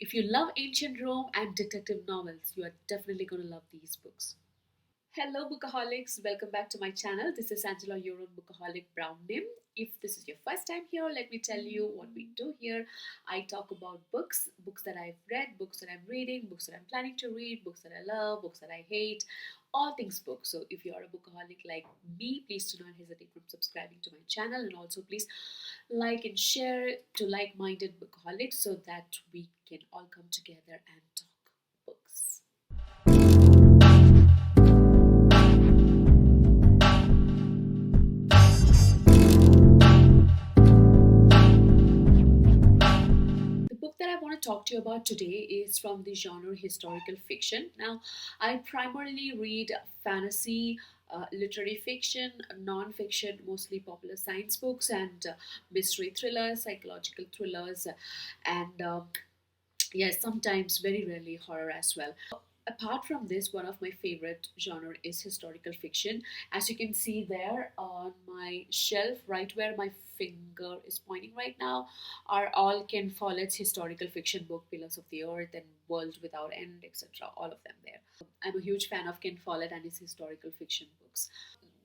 If you love ancient Rome and detective novels, you are definitely going to love these books. Hello, bookaholics. Welcome back to my channel. This is Angela, your own bookaholic brown name. If this is your first time here, let me tell you what we do here. I talk about books that I've read, books that I'm reading, books that I'm planning to read, books that I love, books that I hate, all things books. So if you are a bookaholic like me, please do not hesitate from subscribing to my channel, and also please like and share to like-minded bookaholics so that we can all come together and talk books. The book that I want to talk to you about today is from the genre historical fiction. Now, I primarily read fantasy, literary fiction, non-fiction, mostly popular science books, and mystery thrillers, psychological thrillers, and yes, sometimes, very rarely, horror as well. Apart from this, one of my favorite genre is historical fiction. As you can see there on my shelf, right where my finger is pointing right now, are all Ken Follett's historical fiction book, Pillars of the Earth and World Without End, etc. All of them there. I'm a huge fan of Ken Follett and his historical fiction books.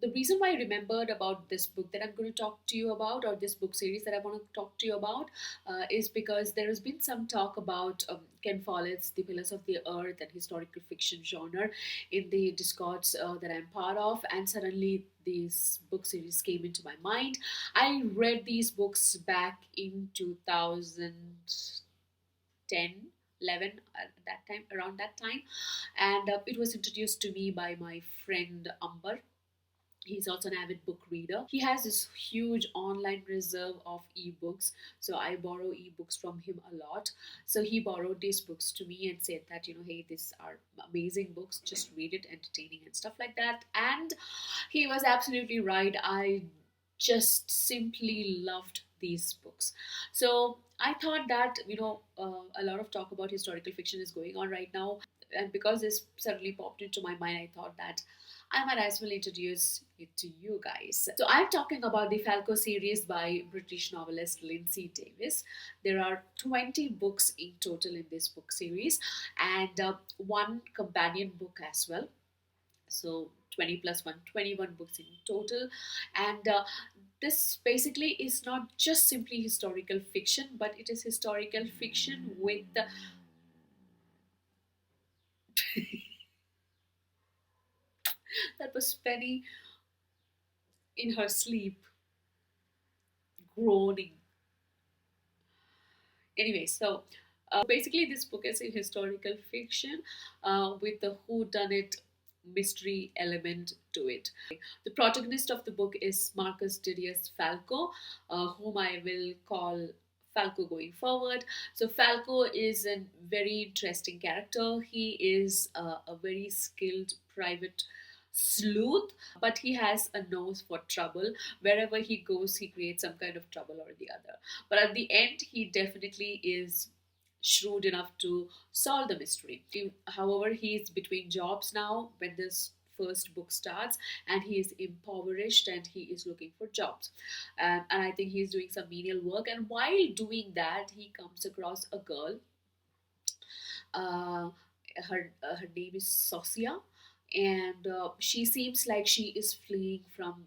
The reason why I remembered about this book that I'm going to talk to you about, or this book series that I want to talk to you about, is because there has been some talk about Ken Follett's The Pillars of the Earth and historical fiction genre in the discords that I'm part of, and suddenly this book series came into my mind. I read these books back in 2010. 11 at that time, around that time, and it was introduced to me by my friend Amber. He's also an avid book reader. He has this huge online reserve of ebooks. So I borrow ebooks from him a lot. So he borrowed these books to me and said that, hey, these are amazing books. Just read it, entertaining and stuff like that. And he was absolutely right. I just simply loved these books. So I thought that, a lot of talk about historical fiction is going on right now. And because this suddenly popped into my mind, I thought that I might as well introduce it to you guys. So I'm talking about the Falco series by British novelist Lindsey Davis. There are 20 books in total in this book series, and one companion book as well. So 20 plus 1, 21 books in total. And this basically is not just simply historical fiction, but it is historical fiction with that was Penny in her sleep groaning. Anyway, so basically, this book is a historical fiction with the whodunit mystery element to it. The protagonist of the book is Marcus Didius Falco, whom I will call Falco going forward. So Falco is a very interesting character. He is a very skilled private sleuth, but he has a nose for trouble. Wherever he goes, he creates some kind of trouble or the other. But at the end, he definitely is shrewd enough to solve the mystery. However, he is between jobs now when this first book starts, and he is impoverished and he is looking for jobs. And I think he's doing some menial work. And while doing that, he comes across a girl. Uh, her name is Sosia, and she seems like she is fleeing from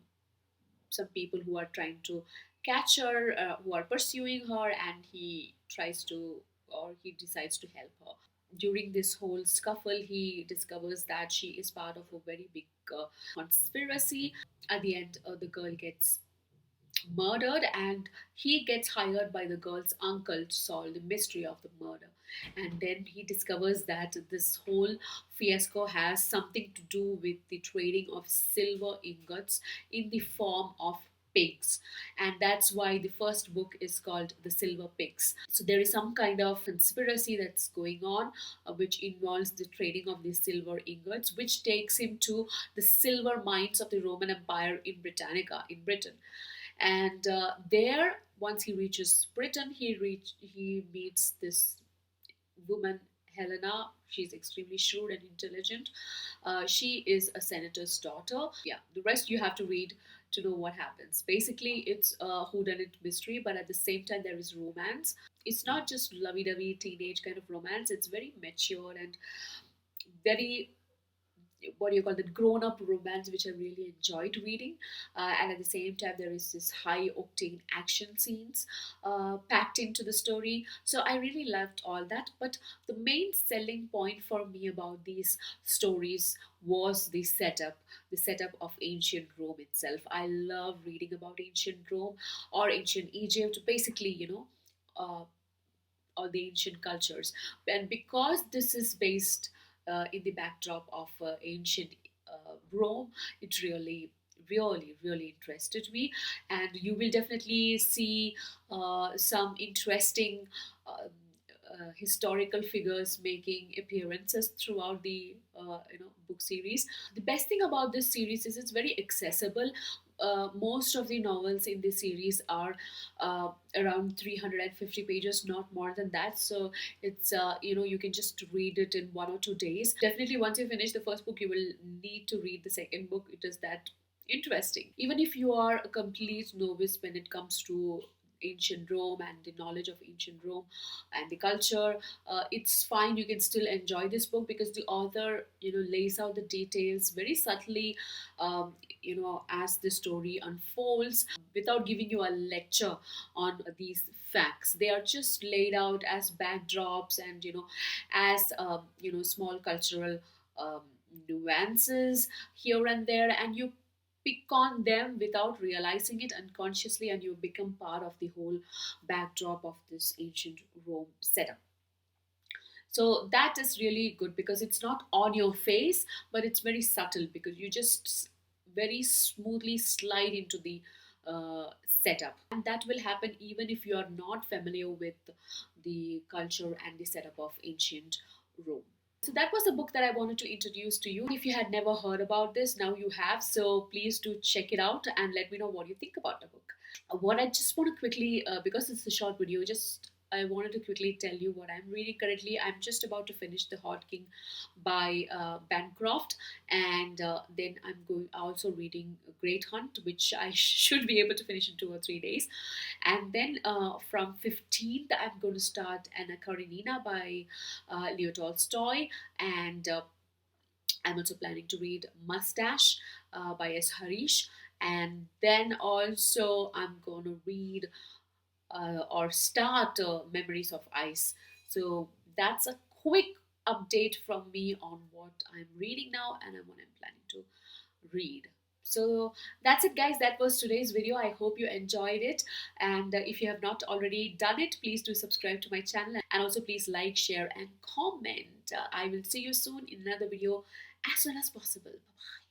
some people who are trying to catch her, who are pursuing her, and he tries to, or he decides to help her. During this whole scuffle, he discovers that she is part of a very big conspiracy. At the end, the girl gets murdered, and he gets hired by the girl's uncle to solve the mystery of the murder. And then he discovers that this whole fiasco has something to do with the trading of silver ingots in the form of pigs, and that's why the first book is called The Silver Pigs. So there is some kind of conspiracy that's going on, which involves the trading of these silver ingots, which takes him to the silver mines of the Roman Empire in Britannica, in Britain. And there, once he reaches Britain, he meets this woman, Helena. She's extremely shrewd and intelligent. She is a senator's daughter. Yeah, the rest you have to read to know what happens. Basically, it's a whodunit mystery, but at the same time, there is romance. It's not just lovey-dovey teenage kind of romance. It's very mature and very, what do you call that, grown up romance, which I really enjoyed reading. And at the same time, there is this high octane action scenes packed into the story. So I really loved all that. But the main selling point for me about these stories was the setup of ancient Rome itself. I love reading about ancient Rome or ancient Egypt, basically, all the ancient cultures. And because this is based in the backdrop of ancient Rome, it really interested me. And you will definitely see some interesting historical figures making appearances throughout the book series. The best thing about this series is it's very accessible. Most of the novels in this series are around 350 pages, not more than that. So it's you can just read it in 1 or 2 days. Definitely, once you finish the first book, you will need to read the second book. It is that interesting. Even if you are a complete novice when it comes to ancient Rome and the knowledge of ancient Rome and the culture, it's fine. You can still enjoy this book because the author, lays out the details very subtly, as the story unfolds, without giving you a lecture on these facts. They are just laid out as backdrops and as small cultural um, nuances here and there, and you pick on them without realizing it unconsciously, and you become part of the whole backdrop of this ancient Rome setup. So that is really good because it's not on your face, but it's very subtle because you just very smoothly slide into the uh, setup. And that will happen even if you are not familiar with the culture and the setup of ancient Rome. So that was the book that I wanted to introduce to you. If you had never heard about this, now you have. So please do check it out and let me know what you think about the book. What I just want to quickly, because it's a short video, just I wanted to quickly tell you what I'm reading currently. I'm just about to finish The Hot King by Bancroft, and then I'm going also reading Great Hunt, which I should be able to finish in 2 or 3 days. And then from 15th, I'm going to start Anna Karenina by Leo Tolstoy, and I'm also planning to read Mustache by S. Harish. And then also I'm going to read or start Memories of Ice. So that's a quick update from me on what I'm reading now and what I'm planning to read. So that's it, guys. That was today's video. I hope you enjoyed it. And if you have not already done it, please do subscribe to my channel. And also please like, share, and comment. I will see you soon in another video as soon as possible. Bye bye.